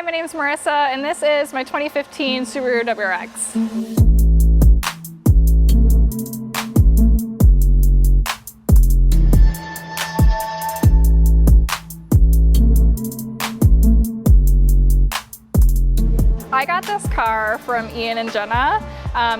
my name is Marissa, and this is my 2015 Subaru WRX. I got this car from Ian and Jenna.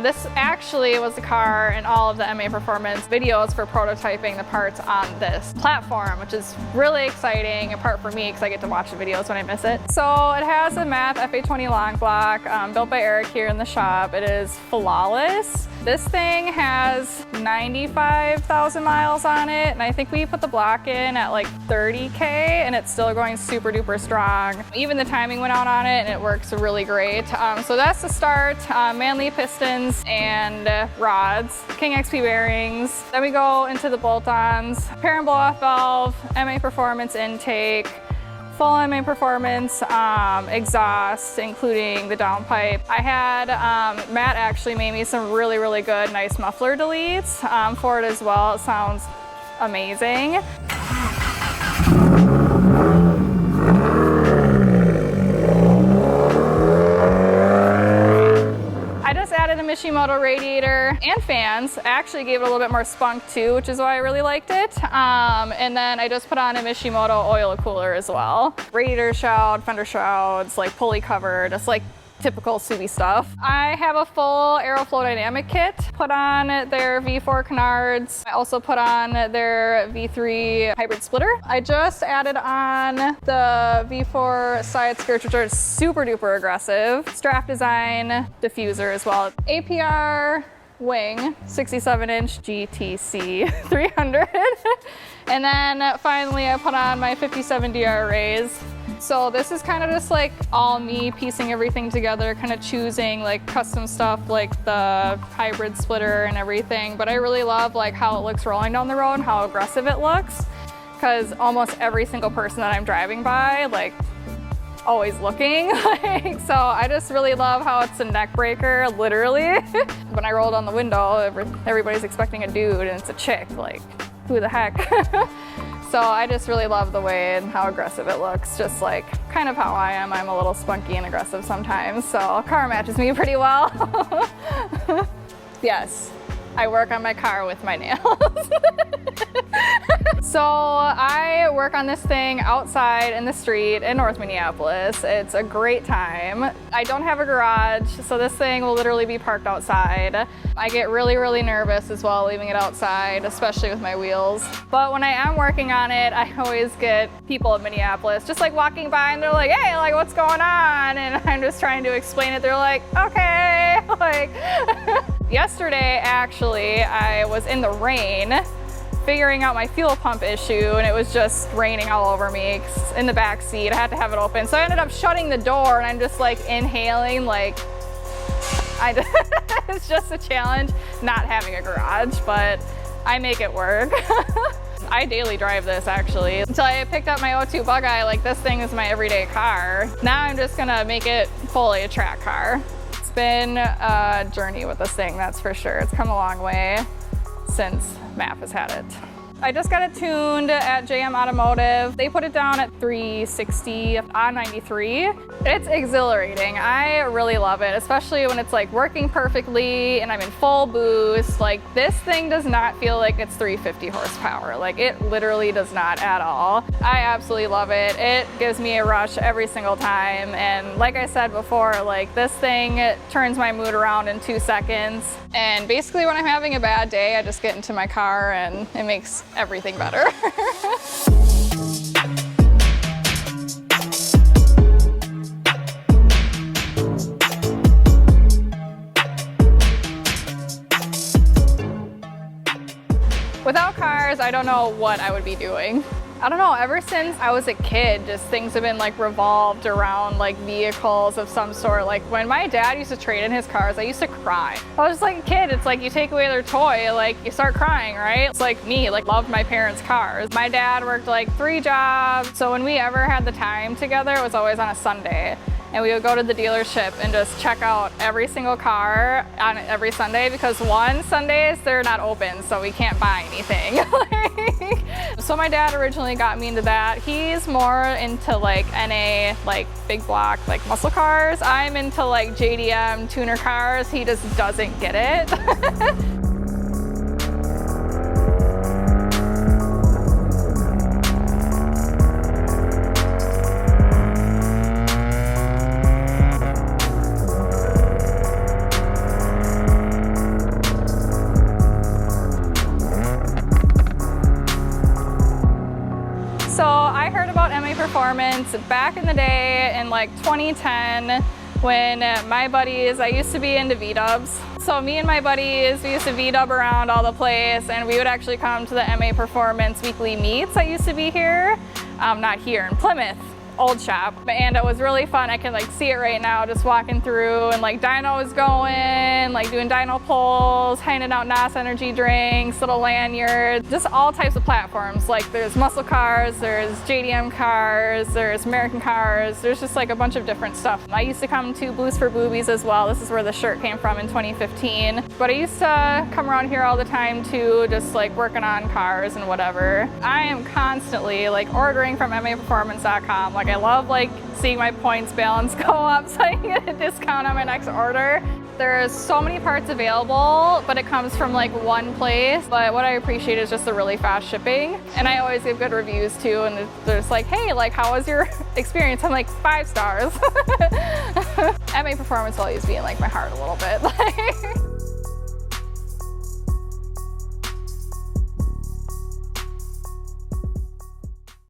This actually was the car in all of the MAPerformance videos for prototyping the parts on this platform, which is really exciting, apart from me, because I get to watch the videos when I miss it. So it has a MAP FA20 long block, built by Eric here in the shop. It is flawless. This thing has 95,000 miles on it, and I think we put the block in at like 30K, and it's still going super duper strong. Even the timing went out on it, and it works really great. So that's the start. Manley pistons and rods, King XP bearings. Then we go into the bolt-ons, pair and blow-off valve, MAPerformance intake, full MAPerformance exhaust, including the downpipe. I had Matt actually made me some really good, nice muffler deletes for it as well. It sounds amazing. Added a Mishimoto radiator and fans. I actually gave it a little bit more spunk too, which is why I really liked it. And then I just put on a Mishimoto oil cooler as well. Radiator shroud, fender shrouds, like pulley cover, just like typical Subi stuff. I have a full Aeroflow dynamic kit. Put on their V4 canards. I also put on their V3 hybrid splitter. I just added on the V4 side skirts, which are super duper aggressive. Strap design diffuser as well. APR wing, 67-inch GTC 300. And then finally I put on my 57 DR rays. So this is kind of just like all me piecing everything together, kind of choosing like custom stuff like the hybrid splitter and everything. But I really love like how it looks rolling down the road and how aggressive it looks, because almost every single person that I'm driving by, like, always looking. So I just really love how it's a neck breaker, literally. When I roll down the window, everybody's expecting a dude and it's a chick, like, who the heck? So I just really love the way and how aggressive it looks, just like kind of how I am. I'm a little spunky and aggressive sometimes, so car matches me pretty well. Yes, I work on my car with my nails. So I work on this thing outside in the street in North Minneapolis. It's a great time. I don't have a garage, so this thing will literally be parked outside. I get really nervous as well leaving it outside, especially with my wheels. But when I am working on it, I always get people in Minneapolis just like walking by and they're like, hey, like, what's going on? And I'm just trying to explain it. They're like, okay. Like, yesterday, actually, I was in the rain figuring out my fuel pump issue, and it was just raining all over me in the back seat. I had to have it open. So I ended up shutting the door, and I'm just like inhaling, like, it's just a challenge not having a garage, but I make it work. I daily drive this actually. Until I picked up my O2 Bug-Eye, like this thing is my everyday car. Now I'm just gonna make it fully a track car. It's been a journey with this thing, that's for sure. It's come a long way since MAP has had it. I just got it tuned at JM Automotive. They put it down at 360 on 93. It's exhilarating. I really love it, especially when it's like working perfectly and I'm in full boost. Like, this thing does not feel like it's 350 horsepower. Like, it literally does not at all. I absolutely love it. It gives me a rush every single time. And like I said before, like, this thing turns my mood around in 2 seconds. And basically when I'm having a bad day, I just get into my car and it makes everything better. Without cars, I don't know what I would be doing. I don't know, ever since I was a kid, just things have been like revolved around like vehicles of some sort. Like when my dad used to trade in his cars, I used to cry. I was just like a kid, it's like you take away their toy, like you start crying, right? It's like me, like loved my parents' cars. My dad worked like 3 jobs, so when we ever had the time together, it was always on a Sunday. and we would go to the dealership and just check out every single car on every Sunday, because one, Sundays they're not open, so we can't buy anything. So my dad originally got me into that. He's more into like NA, like big block, like muscle cars. I'm into like JDM tuner cars. He just doesn't get it. So I heard about MAPerformance back in the day in like 2010 when my buddies, I used to be into V-dubs. So me and my buddies, we used to V-dub around all the place, and we would actually come to the MAPerformance weekly meets that used to be here. Not here, in Plymouth. Old shop, and it was really fun. I can like see it right now just walking through, and like dynos going, like doing dyno pulls, handing out NOS energy drinks, little lanyards, just all types of platforms. Like there's muscle cars, there's JDM cars, there's American cars, there's just like a bunch of different stuff. I used to come to Boost for Boobies as well. This is where the shirt came from in 2015. But I used to come around here all the time too, just like working on cars and whatever. I am constantly like ordering from MAPerformance.com. Like I love like seeing my points balance go up so I can get a discount on my next order. There's so many parts available, but it comes from like one place. But what I appreciate is just the really fast shipping. And I always give good reviews too, and they're just like, hey, like how was your experience? I'm like 5 stars. MAPerformance will always be in like my heart a little bit.